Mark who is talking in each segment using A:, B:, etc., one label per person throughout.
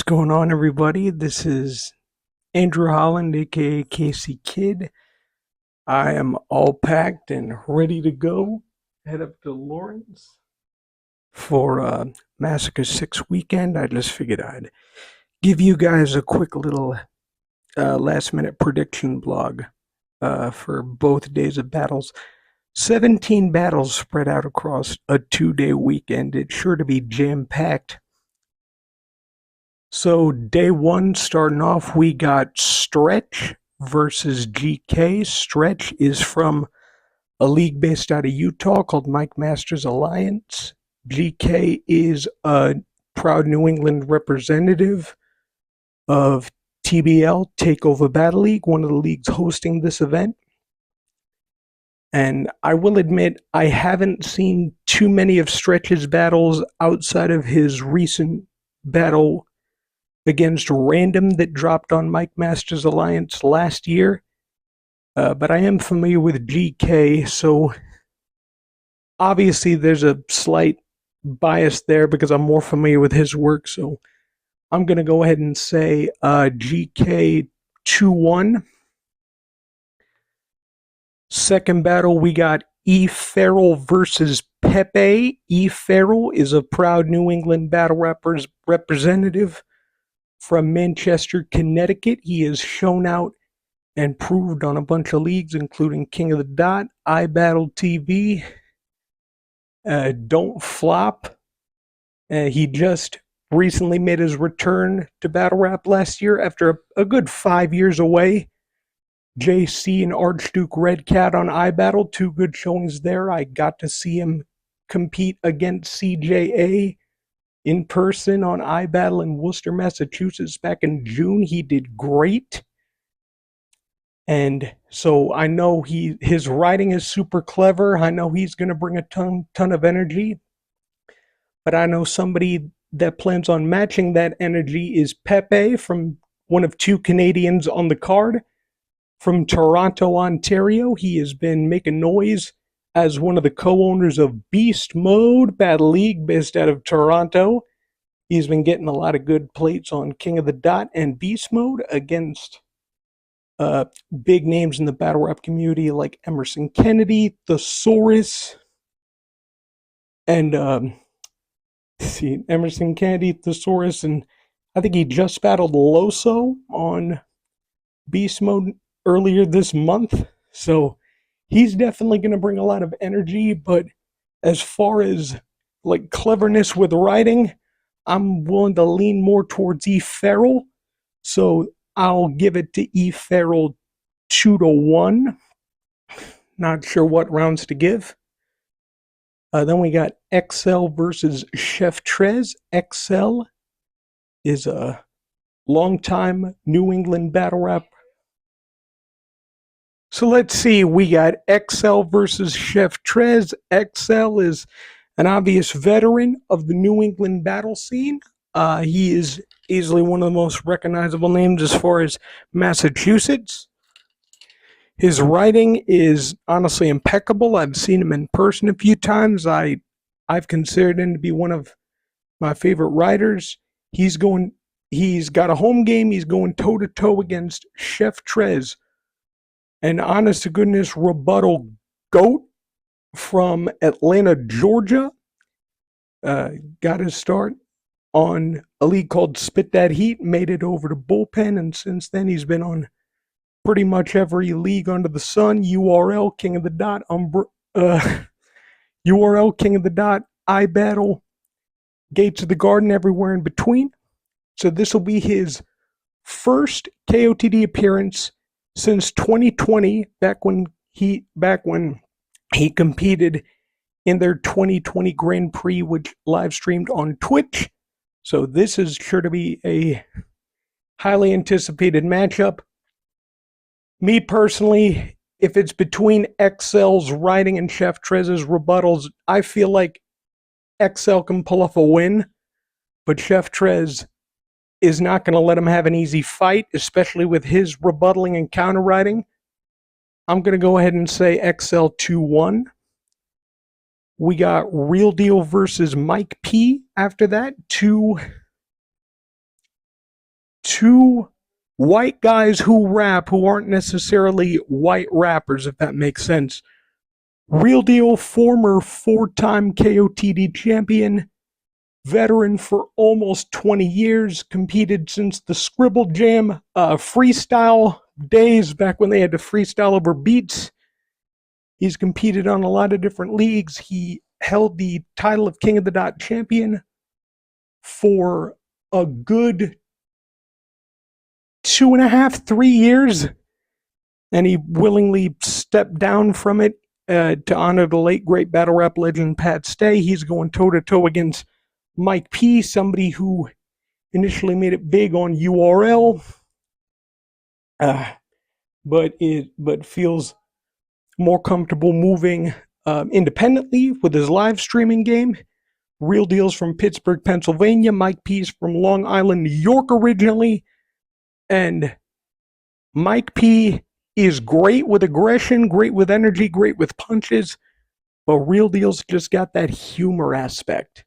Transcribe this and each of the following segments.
A: going on, everybody? This is Andrew Holland, aka Casey Kid. I am all packed and ready to go. Head up to Lawrence for Massacre 6 weekend. I just figured I'd give you guys a quick little last minute prediction blog for both days of battles. 17 battles spread out across a 2-day weekend. It's sure to be jam packed. So day one, starting off, we got Stretch versus GK. Stretch is from a league based out of Utah called Mike Masters Alliance. GK is a proud New England representative of TBL, Takeova Battle League, one of the leagues hosting this event. And I will admit, I haven't seen too many of Stretch's battles outside of his recent battle against Random that dropped on Mike Masters Alliance last year. But I am familiar with GK, so obviously there's a slight bias there because I'm more familiar with his work. So I'm going to go ahead and say GK 2-1. Second battle, we got E. Farrell versus Pepe. E. Farrell is a proud New England battle rappers representative from Manchester, Connecticut. He has shown out and proved on a bunch of leagues, including King of the Dot, iBattleTV, Don't Flop. He just recently made his return to battle rap last year after a good 5 years away. JC and Archduke Red Cat on iBattle, two good showings there. I got to see him compete against CJA in person on iBattle in Worcester, Massachusetts back in June. He did great. And so I know his writing is super clever. I know he's going to bring a ton of energy. But I know somebody that plans on matching that energy is Pepe, from one of two Canadians on the card. From Toronto, Ontario, he has been making noise as one of the co-owners of BeastMODE Battle League based out of Toronto. He's been getting a lot of good plates on King of the Dot and Beast Mode against big names in the battle rap community like Emerson Kennedy, the Saurus, and Emerson Kennedy, the Saurus, and I think he just battled Loso on Beast Mode earlier this month. So he's definitely going to bring a lot of energy. But as far as like cleverness with writing, I'm willing to lean more towards E. Farrell. So I'll give it to E. Farrell 2-1. Not sure what rounds to give. Then we got XL versus Chef Trez. XL is a longtime New England battle rap. So let's see, we got XL versus Chef Trez. XL is an obvious veteran of the New England battle scene. He is easily one of the most recognizable names as far as Massachusetts. His writing is honestly impeccable. I've seen him in person a few times. I've considered him to be one of my favorite writers. He's got a home game. He's going toe-to-toe against Chef Trez, an honest to goodness rebuttal GOAT from Atlanta, Georgia. Got his start on a league called Spit That Heat, made it over to Bullpen, and since then he's been on pretty much every league under the sun. URL, King of the Dot, URL, King of the Dot, iBattle, Gates of the Garden, everywhere in between. So this will be his first KOTD appearance since 2020, back when he competed in their 2020 Grand Prix, which live streamed on Twitch. So this is sure to be a highly anticipated matchup. Me personally, if it's between XL's writing and Chef Trez's rebuttals, I feel like XL can pull off a win, but Chef Trez is not going to let him have an easy fight, especially with his rebuttaling and counter writing. I'm going to go ahead and say XL 2-1. We got Real Deal versus Mike P after that. Two two white guys who rap who aren't necessarily white rappers, if that makes sense. Real Deal, former 4-time KOTD champion, veteran for almost 20 years, competed since the Scribble Jam freestyle days, back when they had to freestyle over beats. He's competed on a lot of different leagues. He held the title of King of the Dot champion for a good 2.5, 3 years, and he willingly stepped down from it to honor the late great battle rap legend Pat Stay. He's going toe-to-toe against Mike P, somebody who initially made it big on URL, but feels more comfortable moving independently with his live streaming game. Real Deal's from Pittsburgh, Pennsylvania. Mike P's from Long Island, New York originally. And Mike P is great with aggression, great with energy, great with punches. But Real Deal's just got that humor aspect.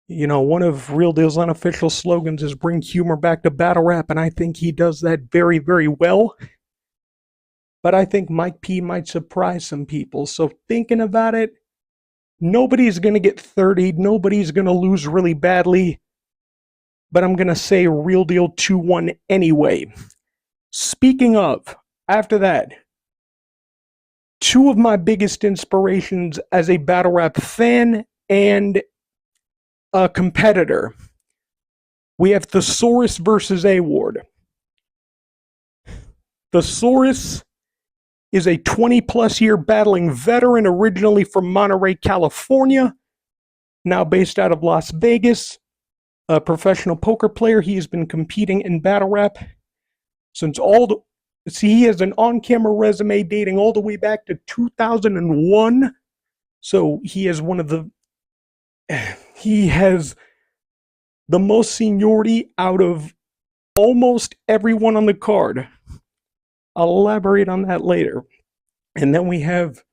A: You know, one of Real Deal's unofficial slogans is bring humor back to battle rap, and I think he does that very, very well. But I think Mike P might surprise some people. So thinking about it, nobody's going to get 30'd. Nobody's going to lose really badly. But I'm going to say Real Deal 2-1 anyway. Speaking of, after that, two of my biggest inspirations as a battle rap fan and a competitor. We have the Saurus versus A-Ward. The Saurus is a 20-plus year battling veteran, originally from Monterey, California, now based out of Las Vegas. A professional poker player. He has been competing in battle rap since he has an on-camera resume dating all the way back to 2001. So he has the most seniority out of almost everyone on the card. I'll elaborate on that later. And then we have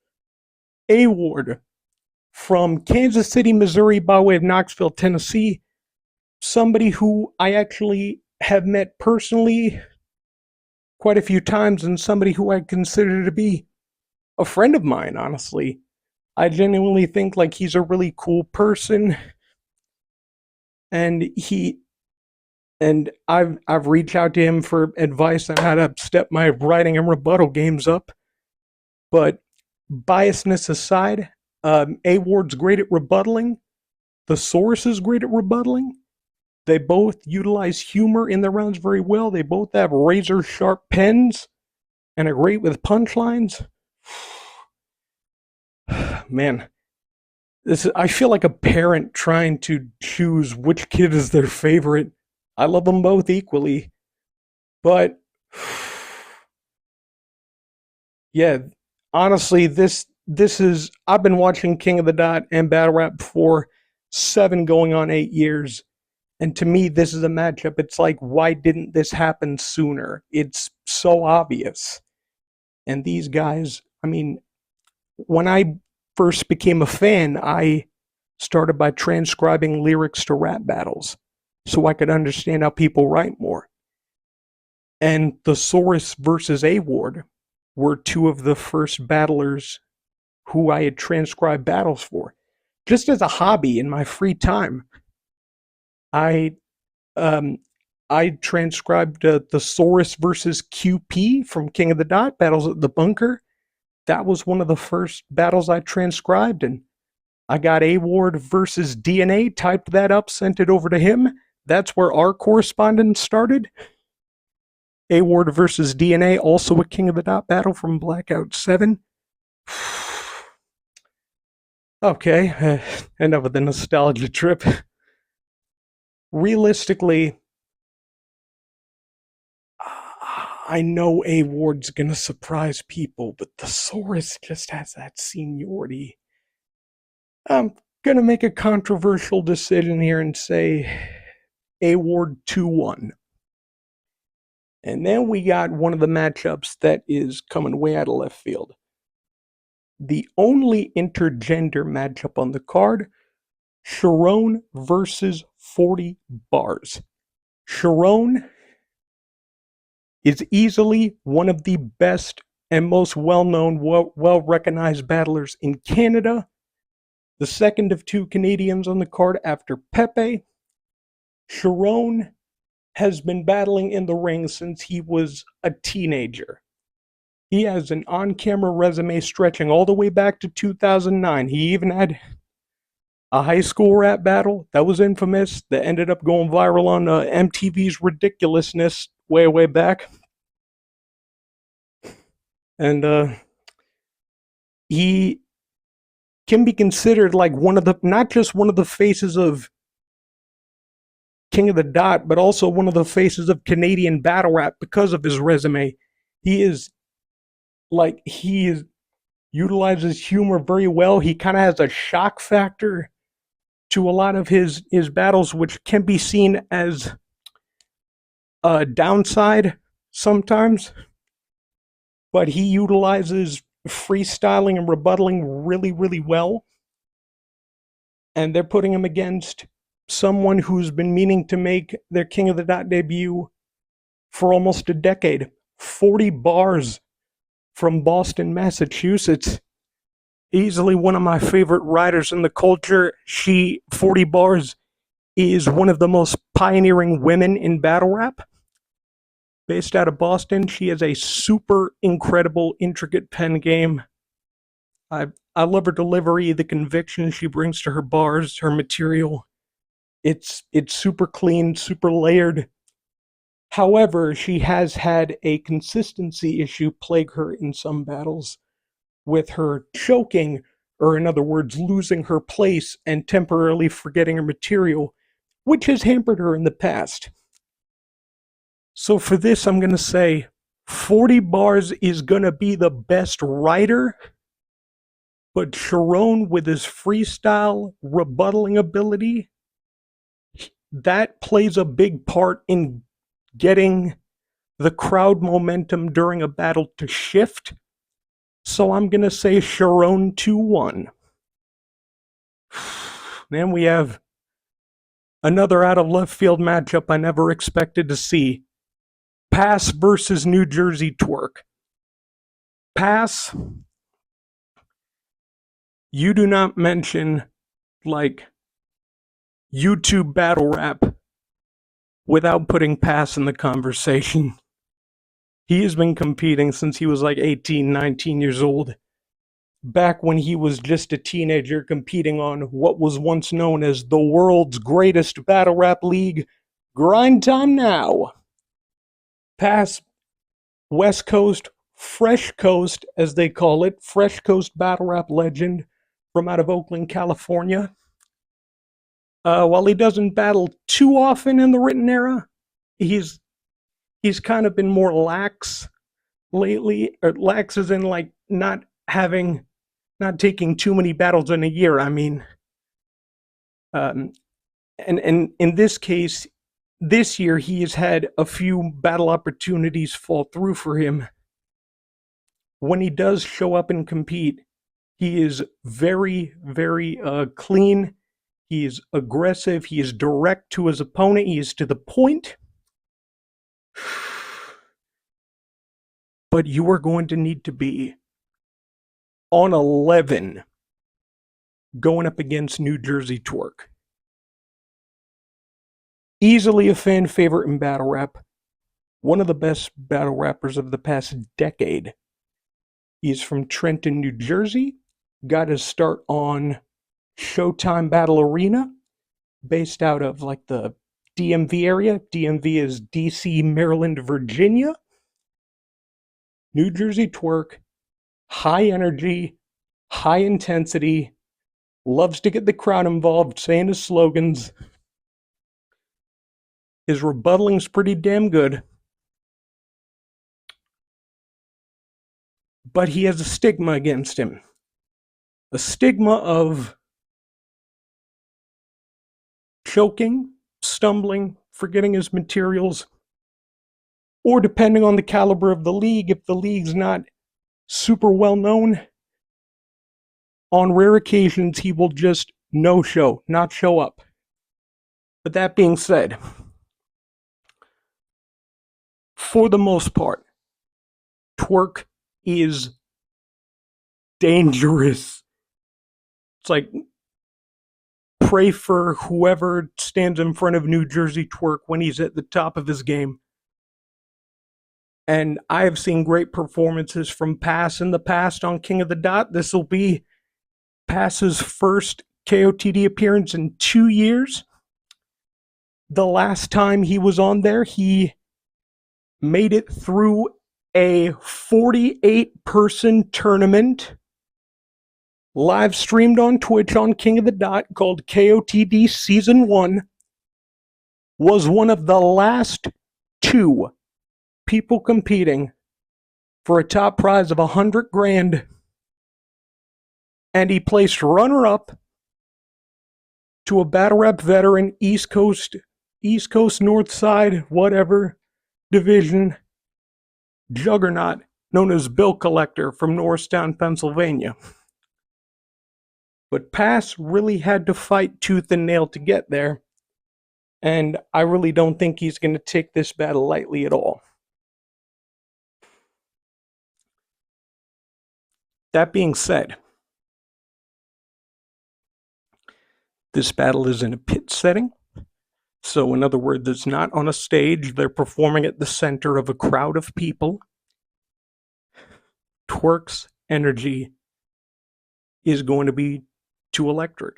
A: A-Ward from Kansas City, Missouri, by way of Knoxville, Tennessee. Somebody who I actually have met personally quite a few times, and somebody who I consider to be a friend of mine, honestly. I genuinely think like he's a really cool person. And I've reached out to him for advice on how to step my writing and rebuttal games up. But biasness aside, A-Ward's great at rebuttaling. The Saurus is great at rebuttaling. They both utilize humor in their rounds very well. They both have razor sharp pens and are great with punchlines. Man, I feel like a parent trying to choose which kid is their favorite. I love them both equally. But yeah, honestly, this is, I've been watching King of the Dot and Battle Rap for 7 going on 8 years. And to me, this is a matchup. It's like, why didn't this happen sooner? It's so obvious. And these guys, I mean, when I first became a fan, I started by transcribing lyrics to rap battles so I could understand how people write more. And the Saurus versus A-Ward were two of the first battlers who I had transcribed battles for. Just as a hobby in my free time. I transcribed the Saurus versus QP from King of the Dot, Battles at the Bunker. That was one of the first battles I transcribed, and I got A-Ward versus DNA, typed that up, sent it over to him. That's where our correspondence started. A-Ward versus DNA, also a King of the Dot battle from Blackout 7. Okay, enough of the nostalgia trip. Realistically, I know A-Ward's gonna surprise people, but the Saurus just has that seniority. I'm gonna make a controversial decision here and say A-Ward 2-1. And then we got one of the matchups that is coming way out of left field. The only intergender matchup on the card, Sharon versus 40 Bars. Sharon is easily one of the best and most well-known, well-recognized battlers in Canada. The second of two Canadians on the card after Pepe. Sharon has been battling in the ring since he was a teenager. He has an on-camera resume stretching all the way back to 2009. He even had a high school rap battle that was infamous, that ended up going viral on MTV's Ridiculousness way back. And he can be considered like one of the, not just one of the faces of King of the Dot, but also one of the faces of Canadian battle rap because of his resume. He utilizes humor very well. He kind of has a shock factor to a lot of his battles, which can be seen as a downside sometimes. But he utilizes freestyling and rebuttaling really well. And they're putting him against someone who's been meaning to make their King of the Dot debut for almost a decade. 40 bars from Boston, Massachusetts. Easily one of my favorite writers in the culture. 40 bars, is one of the most pioneering women in battle rap. Based out of Boston, she has a super incredible, intricate pen game. I love her delivery, the conviction she brings to her bars, her material. It's super clean, super layered. However, she has had a consistency issue plague her in some battles, with her choking, or in other words, losing her place and temporarily forgetting her material, which has hampered her in the past. So for this, I'm going to say 40 bars is going to be the best writer, but Sharon, with his freestyle rebuttaling ability, that plays a big part in getting the crowd momentum during a battle to shift. So I'm going to say Sharon 2-1. Then we have another out of left field matchup I never expected to see. Pass versus New Jerzey Twork. Pass, you do not mention like YouTube battle rap without putting Pass in the conversation. He has been competing since he was like 18, 19 years old. Back when he was just a teenager competing on what was once known as the world's greatest battle rap league, Grind Time Now. Pass, West Coast, Fresh Coast, as they call it, Fresh Coast battle rap legend from out of Oakland, California. While he doesn't battle too often in the written era, he's kind of been more lax lately. Or lax as in like not taking too many battles in a year. I mean, and in this case, this year he has had a few battle opportunities fall through for him. When he does show up and compete, he is very clean. He is aggressive. He is direct to his opponent. He is to the point. But you are going to need to be on 11 going up against New Jerzey Twork. Easily a fan favorite in battle rap. One of the best battle rappers of the past decade. He's from Trenton, New Jersey. Got his start on Showtime Battle Arena, based out of like the DMV area. DMV is DC, Maryland, Virginia. New Jerzey Twork, high energy, high intensity, loves to get the crowd involved, saying his slogans. His rebuttaling's pretty damn good. But he has a stigma against him. A stigma of choking, stumbling, forgetting his materials, or depending on the caliber of the league, if the league's not super well known, on rare occasions he will just no-show, not show up. But that being said, for the most part, Twork is dangerous. It's like, pray for whoever stands in front of New Jerzey Twork when he's at the top of his game. And I have seen great performances from Pass in the past on King of the Dot. This will be Pass's first KOTD appearance in 2 years. The last time he was on there, he made it through a 48-person tournament live streamed on Twitch on King of the Dot called KOTD Season 1. Was one of the last 2 people competing for a top prize of 100 grand, and he placed runner-up to a battle rap veteran, East Coast, North Side, whatever division juggernaut known as Bill Collector from Norristown, Pennsylvania. But Pass really had to fight tooth and nail to get there, and I really don't think he's going to take this battle lightly at all. That being said, this battle is in a pit setting. So in other words, it's not on a stage. They're performing at the center of a crowd of people. Twork's energy is going to be too electric.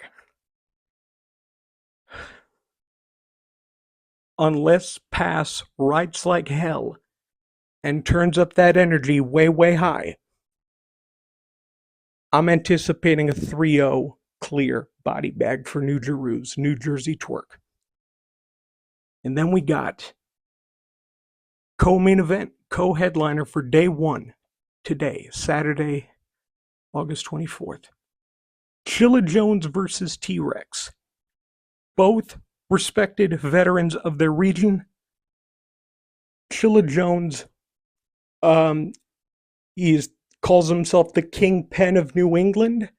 A: Unless Pass writes like hell and turns up that energy way, way high, I'm anticipating a 3-0 clear body bag for New Jerzey Twork. And then we got co-main event, co-headliner for day 1 today, Saturday, August 24th. Chilla Jones versus T-Rex. Both respected veterans of their region. Chilla Jones, calls himself the Kingpin of New England,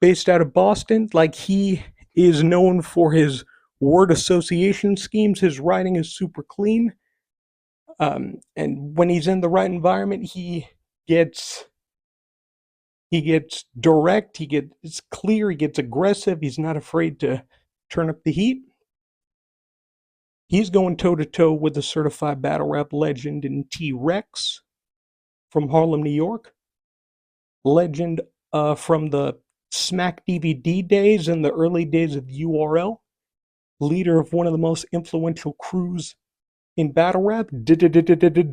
A: based out of Boston. Like, he is known for his word association schemes. His writing is super clean. And when he's in the right environment, he gets direct, he gets clear, he gets aggressive, he's not afraid to turn up the heat. He's going toe-to-toe with a certified battle rap legend in T-Rex from Harlem, New York. Legend from the Smack DVD days and the early days of URL. Leader of one of the most influential crews in battle rap,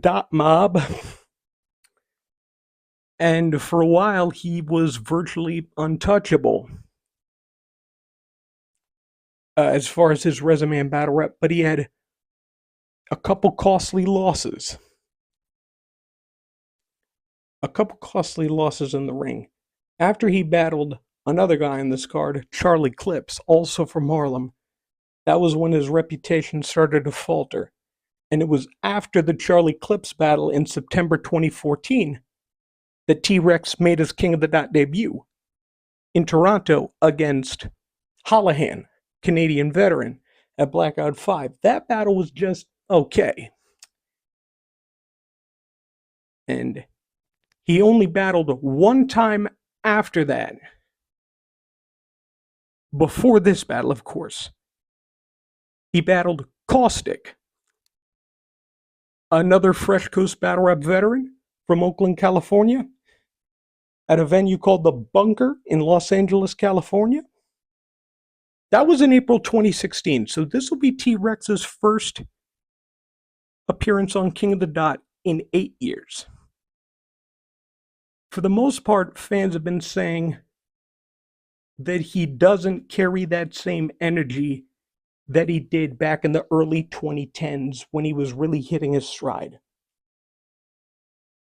A: Dot Mob. And for a while, he was virtually untouchable as far as his resume in battle rap, but he had a couple costly losses. A couple costly losses in the ring. After he battled another guy in this card, Charlie Clips, also from Harlem, that was when his reputation started to falter. And it was after the Charlie Clips battle in September 2014 that T-Rex made his King of the Dot debut in Toronto against Holohan, Canadian veteran, at Blackout 5. That battle was just okay. And he only battled one time after that. Before this battle, of course. He battled Caustic, another Fresh Coast battle rap veteran from Oakland, California, at a venue called The Bunker in Los Angeles, California. That was in April 2016, so this will be T-Rex's first appearance on King of the Dot in 8 years. For the most part, fans have been saying that he doesn't carry that same energy that he did back in the early 2010s when he was really hitting his stride.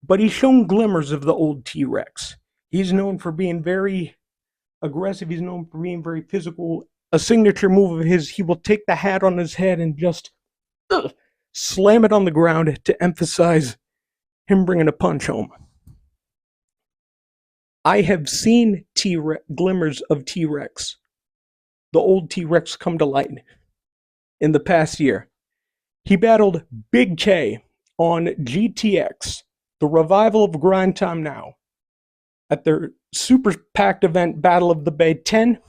A: But he's shown glimmers of the old T-Rex. He's known for being very aggressive. He's known for being very physical. A signature move of his, he will take the hat on his head and just slam it on the ground to emphasize him bringing a punch home. I have seen glimmers of T-Rex, the old T-Rex, come to light in the past year. He battled Bigg K on GTX, the revival of Grind Time Now, at their super packed event Battle of the Bay 10.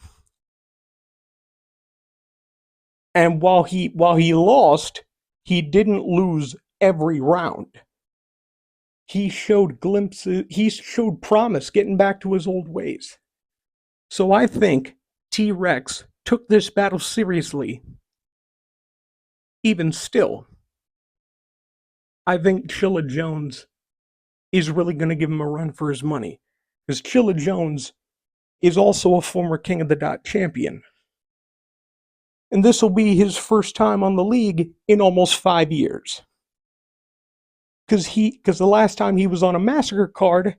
A: And while he lost, he didn't lose every round. He showed glimpses, he showed promise getting back to his old ways. So I think T-Rex took this battle seriously. Even still, I think Chilla Jones is really going to give him a run for his money. Because Chilla Jones is also a former King of the Dot champion. And this will be his first time on the league in almost 5 years. Because the last time he was on a Massacre card,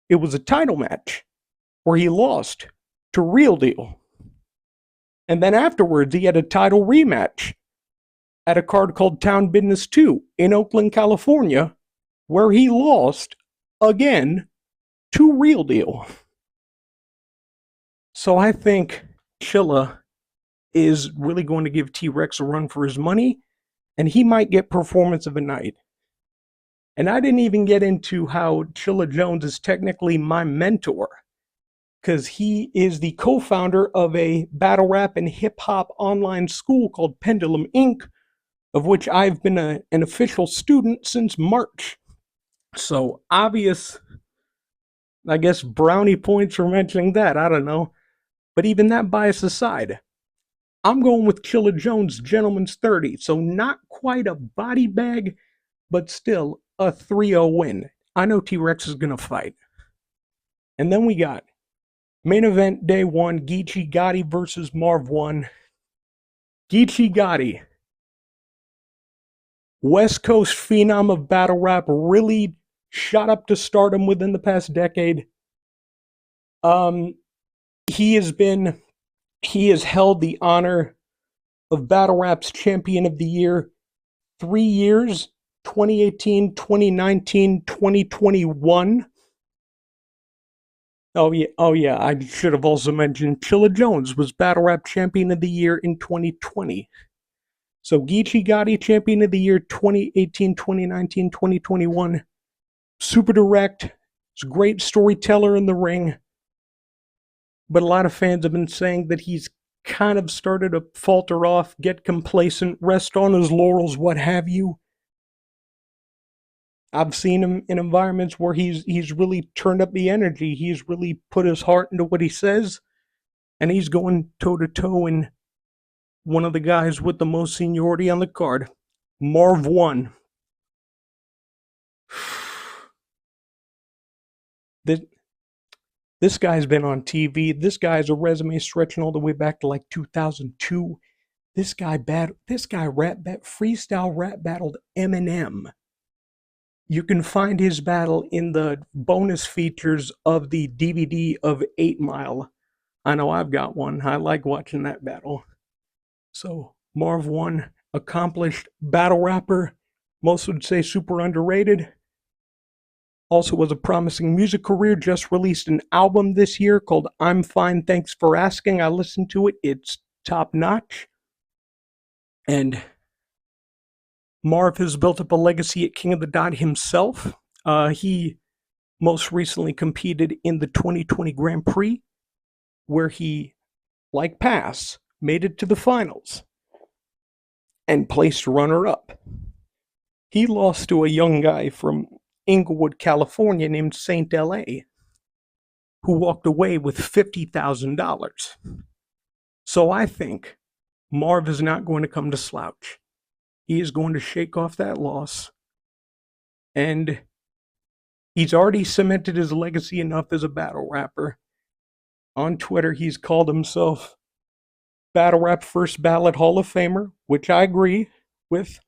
A: it was a title match where he lost to Real Deal. And then afterwards, he had a title rematch at a card called Town Business 2 in Oakland, California, where he lost again to Real Deal. So I think Chilla is really going to give T-Rex a run for his money, and he might get performance of the night. And I didn't even get into how Chilla Jones is technically my mentor, because he is the co-founder of a battle rap and hip-hop online school called Pendulum Inc., of which I've been an official student since March. So obvious, I guess, brownie points for mentioning that, I don't know. But even that bias aside, I'm going with Chilla Jones, Gentleman's 30. So not quite a body bag, but still a 3-0 win. I know T-Rex is going to fight. And then we got main event day 1, Geechi Gotti versus Marv Won. Geechi Gotti, West Coast phenom of battle rap, really shot up to stardom within the past decade. He has held the honor of Battle Rap's Champion of the Year 3 years, 2018, 2019, 2021. Oh yeah, I should have also mentioned Chilla Jones was Battle Rap Champion of the Year in 2020. So Geechi Gotti, Champion of the Year 2018, 2019, 2021. Super direct. He's a great storyteller in the ring. But a lot of fans have been saying that he's kind of started to falter off, get complacent, rest on his laurels, what have you. I've seen him in environments where he's really turned up the energy. He's really put his heart into what he says. And he's going toe-to-toe in one of the guys with the most seniority on the card, Marv Won. This guy's been on TV. This guy has a resume stretching all the way back to like 2002. This guy freestyle rap battled Eminem. You can find his battle in the bonus features of the DVD of 8 Mile. I know I've got one. I like watching that battle. So Marv Won, accomplished battle rapper. Most would say super underrated. Also has a promising music career, just released an album this year called I'm Fine, Thanks for Asking. I listened to it. It's top notch. And Marv has built up a legacy at King of the Dot himself. He most recently competed in the 2020 Grand Prix, where he, like Pass, made it to the finals and placed runner-up. He lost to a young guy from Inglewood, California named Saint L.A., who walked away with $50,000. So I think Marv is not going to come to slouch. He is going to shake off that loss. And he's already cemented his legacy enough as a battle rapper. On Twitter, he's called himself Battle Rap First Ballot Hall of Famer, which I agree with.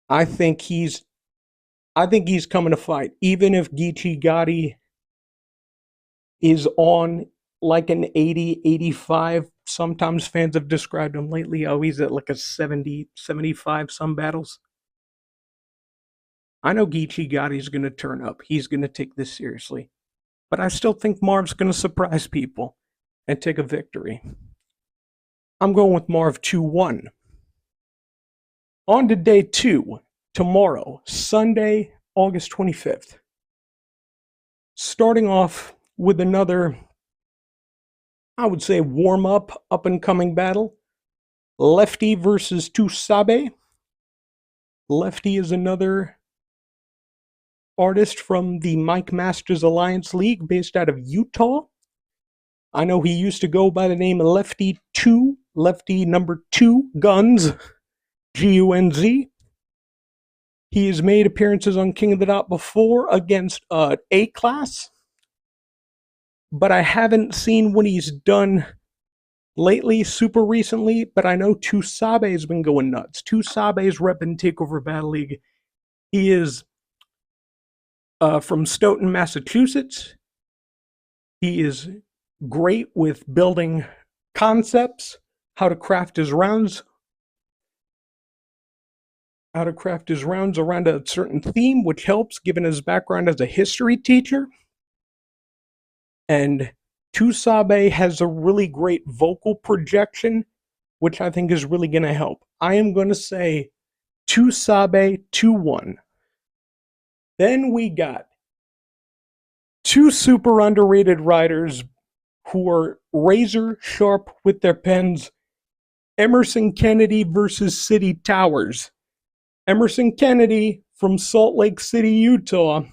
A: I think he's coming to fight. Even if Geechi Gotti is on like an 80, 85, sometimes fans have described him lately, oh, he's at like a 70, 75 some battles. I know Geechi Gotti's going to turn up. He's going to take this seriously. But I still think Marv's going to surprise people and take a victory. I'm going with Marv 2-1. On to day 2, tomorrow, Sunday, August 25th. Starting off with another, I would say, warm-up, up-and-coming battle. Lefty versus Tusabe. Lefty is another artist from the Mike Masters Alliance League based out of Utah. I know he used to go by the name Lefty 2, Lefty number 2 Guns, Gunz. He has made appearances on King of the Dot before against A-Class, but I haven't seen what he's done lately, super recently, but I know Tusabe has been going nuts. Tusabe's repping Takeover Battle League. He is from Stoughton, Massachusetts. He is great with building concepts, how to craft his rounds around a certain theme, which helps given his background as a history teacher. And Tusabe has a really great vocal projection, which I think is really going to help. I am going to say Tusabe 2-1. Then we got two super underrated writers who are razor sharp with their pens. Emerson Kennedy versus City Towers. Emerson Kennedy from Salt Lake City, Utah,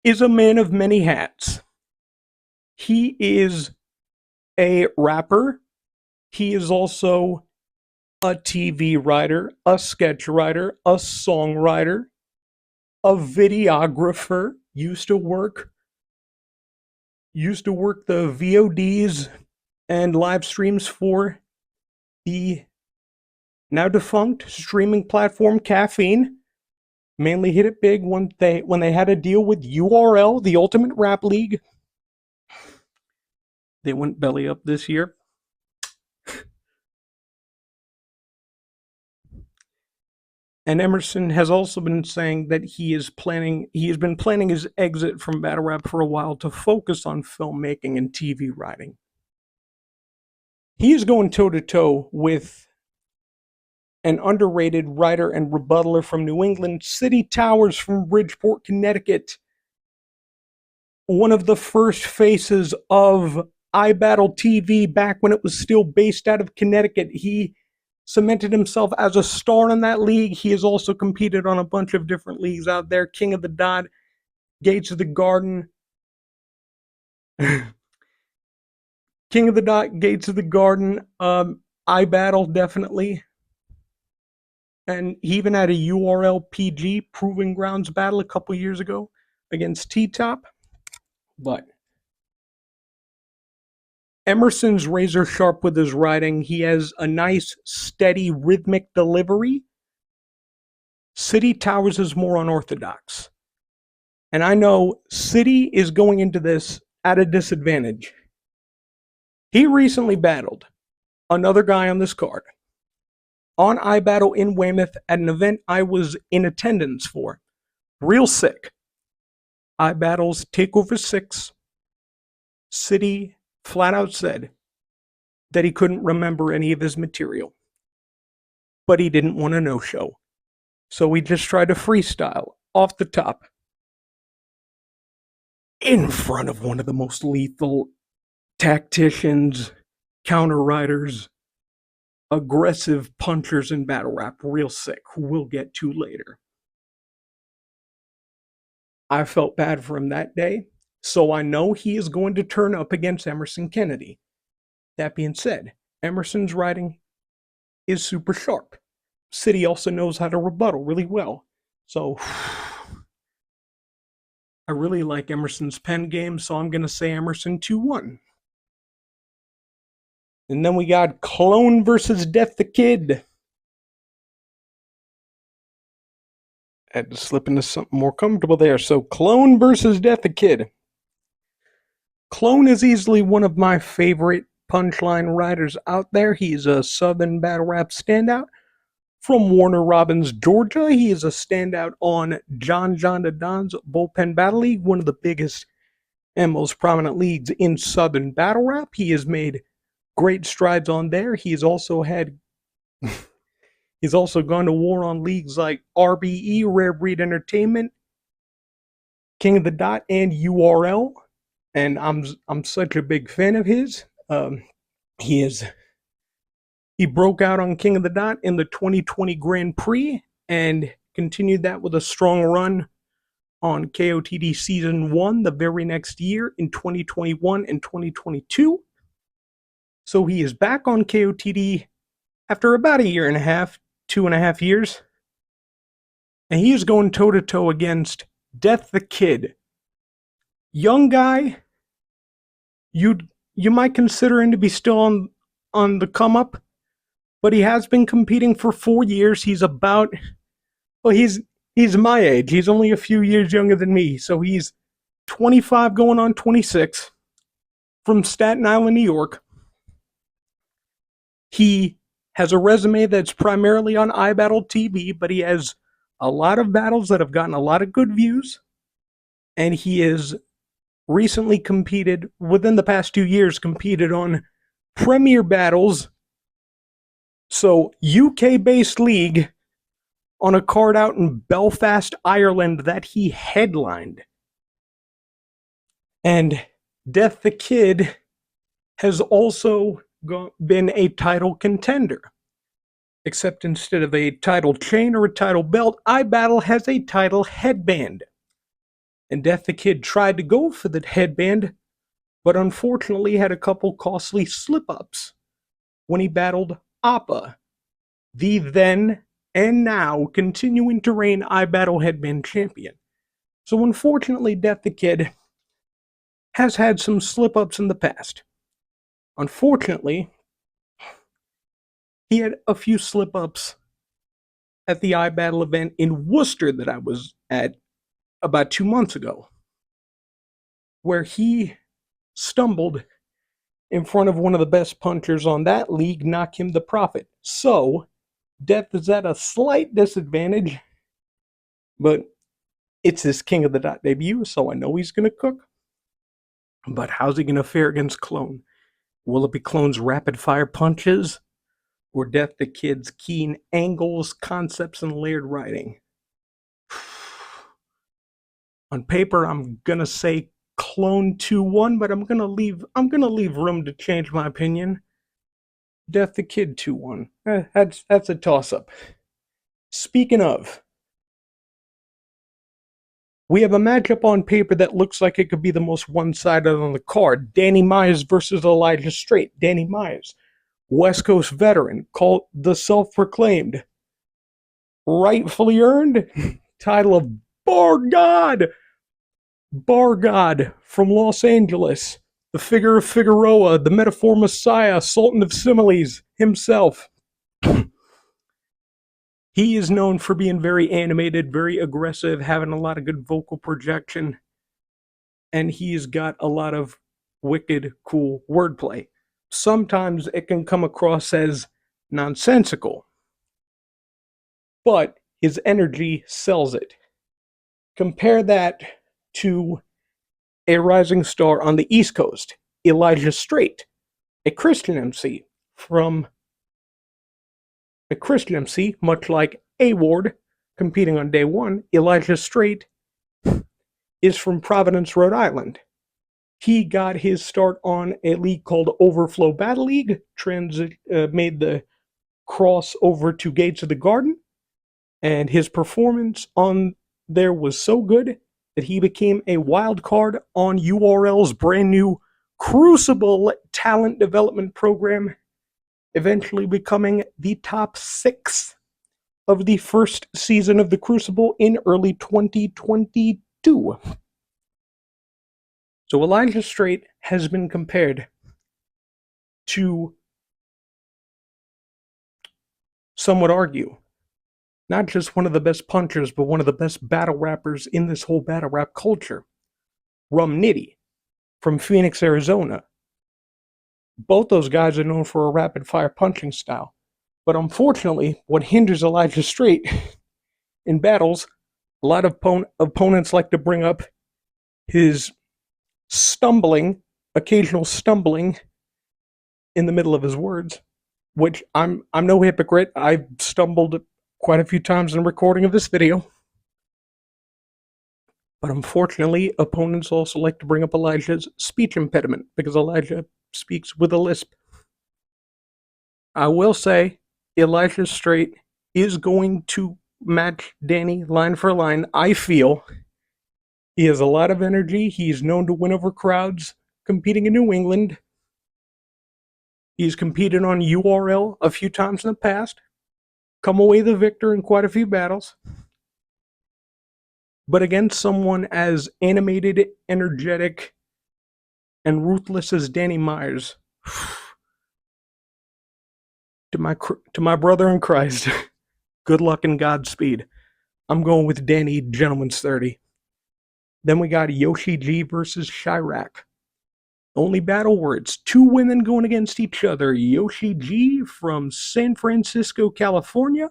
A: is a man of many hats. He is a rapper. He is also a TV writer, a sketch writer, a songwriter, a videographer. Used to work the VODs and live streams for the now defunct streaming platform Caffeine. Mainly hit it big when they had a deal with URL, the Ultimate Rap League. They went belly up this year. And Emerson has also been saying that he has been planning his exit from battle rap for a while to focus on filmmaking and TV writing. He is going toe-to-toe with an underrated writer and rebuttaler from New England, City Towers from Bridgeport, Connecticut. One of the first faces of iBattleTV back when it was still based out of Connecticut. He cemented himself as a star in that league. He has also competed on a bunch of different leagues out there. King of the Dot, Gates of the Garden. King of the Dot, Gates of the Garden, iBattle, definitely. And he even had a URLTV Proving Grounds battle a couple years ago against T-Top. But Emerson's razor sharp with his writing. He has a nice, steady, rhythmic delivery. City Towers is more unorthodox. And I know City is going into this at a disadvantage. He recently battled another guy on this card on iBattle in Weymouth at an event I was in attendance for. Real sick. iBattle's Takeover 6. City flat out said that he couldn't remember any of his material. But he didn't want a no-show. So he just tried to freestyle off the top in front of one of the most lethal tacticians, counter-writers, aggressive punchers in battle rap, real sick, who we'll get to later. I felt bad for him that day, so I know he is going to turn up against Emerson Kennedy. That being said, Emerson's writing is super sharp. City also knows how to rebuttal really well. So, I really like Emerson's pen game, so I'm going to say Emerson 2-1. And then we got Clone versus Death the Kid. Had to slip into something more comfortable there. So Clone versus Death the Kid. Clone is easily one of my favorite punchline writers out there. He's a Southern battle rap standout from Warner Robins, Georgia. He is a standout on John da Don's Bullpen Battle League, one of the biggest and most prominent leagues in Southern battle rap. He has made great strides on there. He has also had He's also gone to war on leagues like RBE, Rare Breed Entertainment, King of the Dot, and URL. And I'm such a big fan of his. He broke out on King of the Dot in the 2020 Grand Prix and continued that with a strong run on KOTD Season 1 the very next year in 2021 and 2022. So he is back on KOTD after about a year and a half, 2.5 years. And he is going toe-to-toe against Death the Kid. Young guy, you might consider him to be still on the come-up, but he has been competing for 4 years. He's my age. He's only a few years younger than me, so he's 25 going on 26 from Staten Island, New York. He has a resume that's primarily on iBattleTV, but he has a lot of battles that have gotten a lot of good views, and he has recently competed, within the past 2 years, competed on Premier Battles, so UK-based league, on a card out in Belfast, Ireland that he headlined. And Death the Kid has also been a title contender. Except instead of a title chain or a title belt, iBattle has a title headband. And Death the Kid tried to go for the headband, but unfortunately had a couple costly slip-ups when he battled Appa, the then and now continuing to reign iBattle headband champion. So unfortunately, Death the Kid has had some slip-ups in the past. Unfortunately, he had a few slip-ups at the iBattle event in Worcester that I was at about 2 months ago, where he stumbled in front of one of the best punchers on that league, knock him the profit. So, Death is at a slight disadvantage, but it's his King of the Dot debut, so I know he's going to cook. But how's he going to fare against Clone? Will it be Clone's rapid-fire punches, or Death the Kid's keen angles, concepts, and layered writing? On paper, I'm going to say Clone 2-1, but I'm going to leave room to change my opinion. Death the Kid 2-1. That's a toss-up. Speaking of, we have a matchup on paper that looks like it could be the most one-sided on the card. Danny Myers versus Elijah Straight. Danny Myers, West Coast veteran, called the self-proclaimed, rightfully earned title of Bar God from Los Angeles, the figure of Figueroa, the metaphor messiah, Sultan of Similes himself. He is known for being very animated, very aggressive, having a lot of good vocal projection, and he's got a lot of wicked, cool wordplay. Sometimes it can come across as nonsensical, but his energy sells it. Compare that to a rising star on the East Coast, Elijah Straight, a Christian MC, much like A-Ward, competing on day one. Elijah Straight is from Providence, Rhode Island. He got his start on a league called Overflow Battle League, made the cross over to Gates of the Garden, and his performance on there was so good that he became a wild card on URL's brand new Crucible talent development program, eventually becoming the top 6 of the first season of the Crucible in early 2022. So Elijah Straight has been compared to, some would argue, not just one of the best punchers, but one of the best battle rappers in this whole battle rap culture. Rum Nitty from Phoenix, Arizona. Both those guys are known for a rapid-fire punching style. But unfortunately, what hinders Elijah Straight in battles, a lot of opponents like to bring up his occasional stumbling in the middle of his words. which I'm no hypocrite. I've stumbled quite a few times in the recording of this video. But unfortunately, opponents also like to bring up Elijah's speech impediment because Elijah speaks with a lisp. I will say, Elijah Straight is going to match Danny line for line. I feel he has a lot of energy. He's known to win over crowds competing in New England. He's competed on URL a few times in the past, come away the victor in quite a few battles. But against someone as animated, energetic, and ruthless as Danny Myers, to my brother in Christ, good luck and Godspeed. I'm going with Danny, Gentleman's 30. Then we got Yoshi G versus Chirac. Only battle words. Two women going against each other. Yoshi G from San Francisco, California,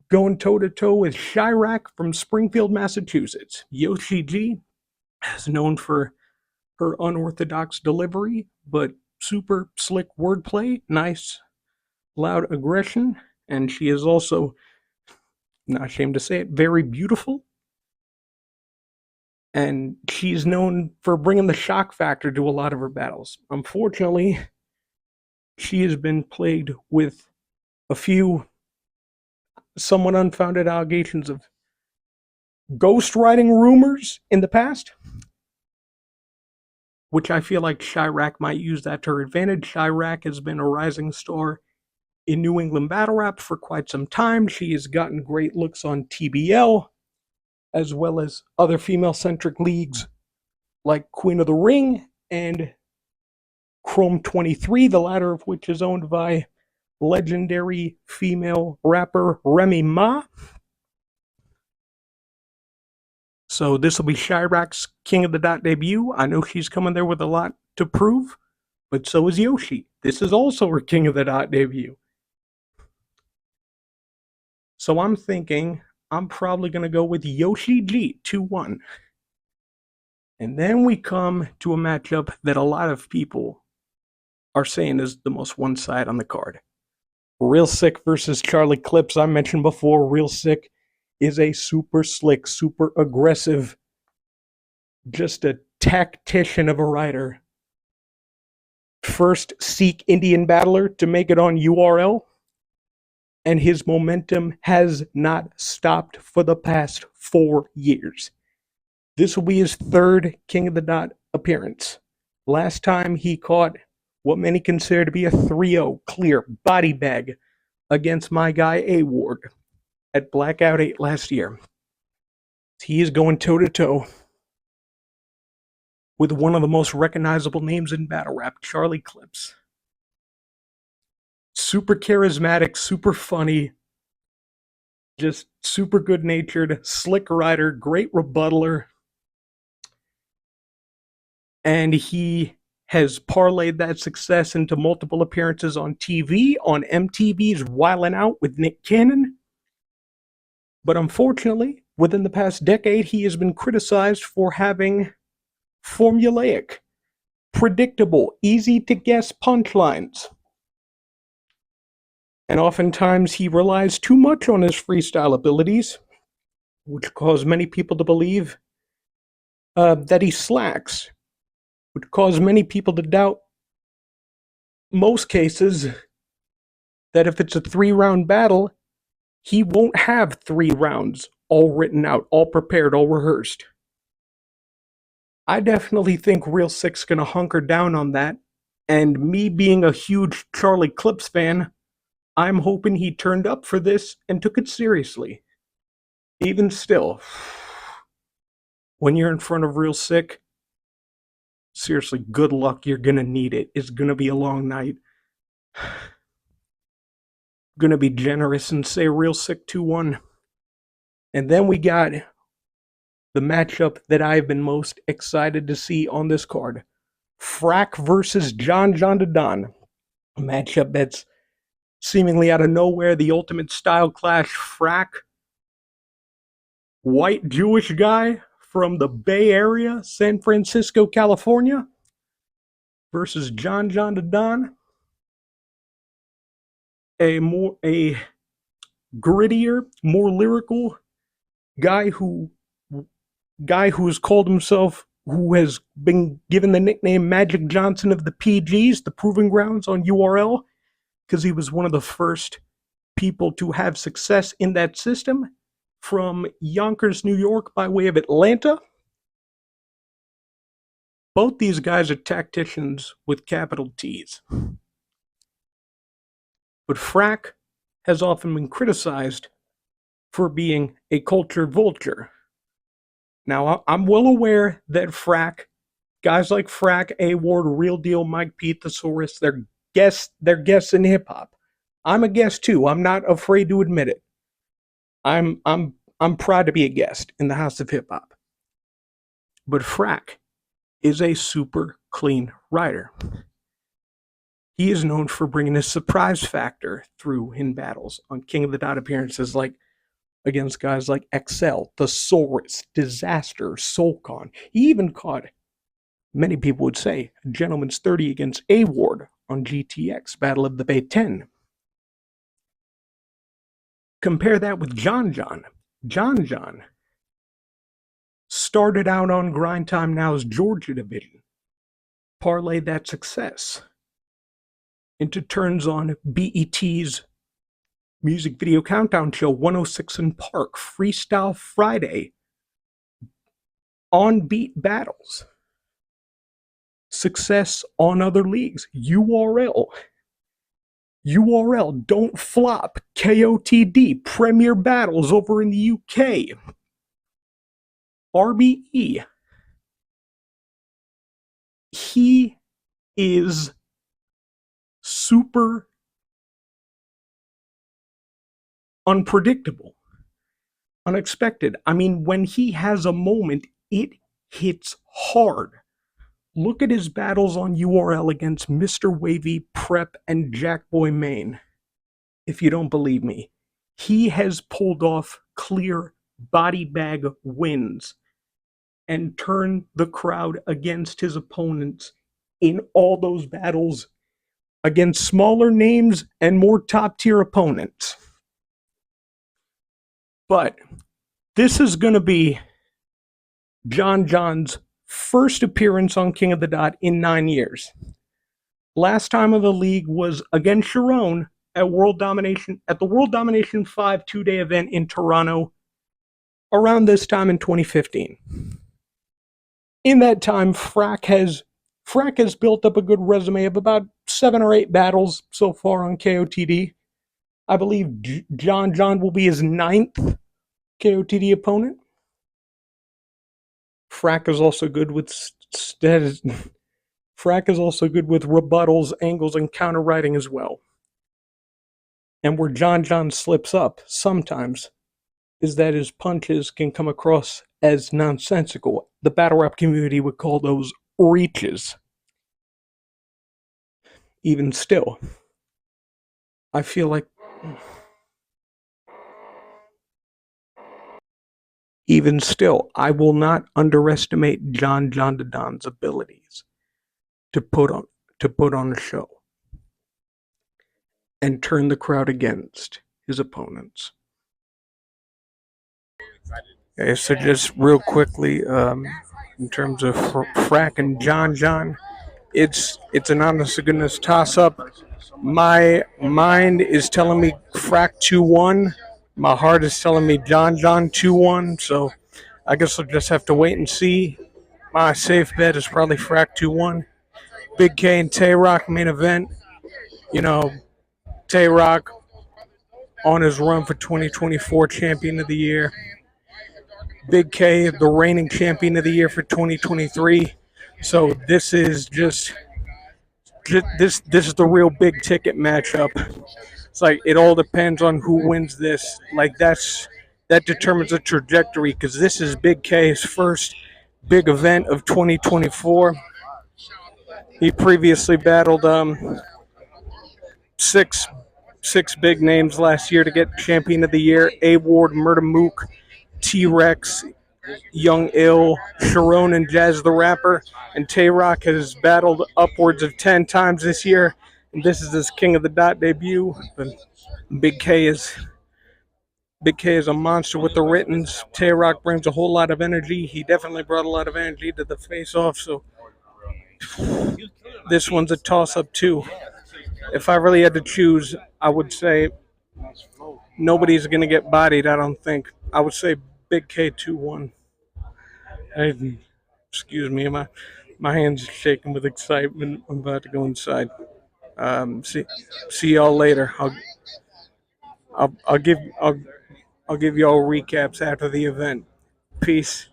A: going toe-to-toe with Chirac from Springfield, Massachusetts. Yoshi G is known for her unorthodox delivery, but super slick wordplay, nice, loud aggression, and she is also, not ashamed to say it, very beautiful. And she's known for bringing the shock factor to a lot of her battles. Unfortunately, she has been plagued with a few somewhat unfounded allegations of ghostwriting rumors in the past, which I feel like Chirac might use that to her advantage. Chirac has been a rising star in New England battle rap for quite some time. She has gotten great looks on TBL, as well as other female-centric leagues like Queen of the Ring and Chrome 23, the latter of which is owned by legendary female rapper Remy Ma. So this will be Chirac's King of the Dot debut. I know she's coming there with a lot to prove, but so is Yoshi. This is also her King of the Dot debut. So I'm thinking I'm probably going to go with Yoshi G 2-1. And then we come to a matchup that a lot of people are saying is the most one-sided on the card. Real Sikh versus Charlie Clips. I mentioned before, Real Sikh is a super slick, super aggressive, just a tactician of a writer. First Sikh Indian battler to make it on URL. And his momentum has not stopped for the past 4 years. This will be his third King of the Dot appearance. Last time he caught what many consider to be a 3-0 clear body bag against my guy A-Ward at Blackout 8 last year. He is going toe-to-toe with one of the most recognizable names in battle rap, Charlie Clips. Super charismatic, super funny, just super good-natured, slick rider, great rebuttaler. And he has parlayed that success into multiple appearances on TV, on MTV's Wildin' Out with Nick Cannon. But unfortunately, within the past decade, he has been criticized for having formulaic, predictable, easy-to-guess punchlines. And oftentimes he relies too much on his freestyle abilities, which cause many people to believe that he slacks, which cause many people to doubt, most cases, that if it's a 3-round battle, he won't have 3 rounds all written out, all prepared, all rehearsed. I definitely think Real Sikh's gonna hunker down on that, and me being a huge Charlie Clips fan, I'm hoping he turned up for this and took it seriously. Even still, when you're in front of Real Sikh, seriously, good luck. You're gonna need it. It's gonna be a long night. Gonna be generous and say Real Sikh 2-1. And then we got the matchup that I've been most excited to see on this card. Frak versus John Don. A matchup that's seemingly out of nowhere, the ultimate style clash. Frak, white Jewish guy from the Bay Area, San Francisco, California, versus John Don. a grittier, more lyrical guy who has called himself, who has been given the nickname Magic Johnson of the PGs, the Proving Grounds on URL, because he was one of the first people to have success in that system, from Yonkers, New York, by way of Atlanta. Both these guys are tacticians with capital T's. But Frak has often been criticized for being a culture vulture. Now, I'm well aware that Frak, guys like Frak, A Ward, Real Deal, Mike Pete, the Saurus, they're guests in hip hop. I'm a guest too. I'm not afraid to admit it. I'm proud to be a guest in the House of Hip Hop. But Frak is a super clean writer. He is known for bringing a surprise factor through in battles on King of the Dot appearances, like against guys like XL, the Saurus, Disaster, Soulcon. He even caught, many people would say, a gentleman's 30 against A Ward on GTX, Battle of the Bay 10. Compare that with John John. John John started out on Grind Time Now's Georgia division, parlayed that success into turns on BET's music video countdown show 106 in Park, Freestyle Friday, on beat battles, success on other leagues, URL, Don't Flop, KOTD, Premier Battles over in the UK, RBE. He is super unpredictable, unexpected. I mean, when he has a moment, it hits hard. Look at his battles on URL against Mr. Wavy, Prep, and Jackboy Maine. If you don't believe me, he has pulled off clear body bag wins and turned the crowd against his opponents in all those battles against smaller names and more top-tier opponents. But this is going to be John John's first appearance on King of the Dot in 9 years. Last time of the league was against Sharon at the World Domination 5 two-day event in Toronto around this time in 2015. In that time, Frak has built up a good resume of about 7 or 8 battles so far on KOTD. I believe John John will be his 9th KOTD opponent. Frak is also good with rebuttals, angles, and counter writing as well. And where John John slips up sometimes is that his punches can come across as nonsensical. The battle rap community would call those reaches. Even still, I feel like I will not underestimate John John Don's abilities to put on a show and turn the crowd against his opponents. Okay, so just real quickly, in terms of Frak and John John, it's an honest to goodness toss up. My mind is telling me Frak 2-1. My heart is telling me John John 2-1. So I guess I'll just have to wait and see. My safe bet is probably Frak 2-1. Bigg K and Tay Roc main event. You know, Tay Roc on his run for 2024 Champion of the Year. Bigg K, the reigning Champion of the Year for 2023. So this is this is the real big ticket matchup. It's like it all depends on who wins this. Like that determines the trajectory, because this is Bigg K's first big event of 2024. He previously battled six big names last year to get Champion of the Year: A Ward, Murda Mook, T-Rex, Young Ill, Sharon, and Jazz the Rapper. And Tay Roc has battled upwards of 10 times this year This is his King of the Dot debut. But Bigg K is a monster with the writtens. Tay Roc brings a whole lot of energy. He definitely brought a lot of energy to the face-off. So this one's a toss-up too. If I really had to choose, I would say nobody's gonna get bodied. I don't think. I would say Bigg K 2-1. Excuse me, my hands shaking with excitement. I'm about to go inside. See y'all later. I'll give y'all recaps after the event. Peace.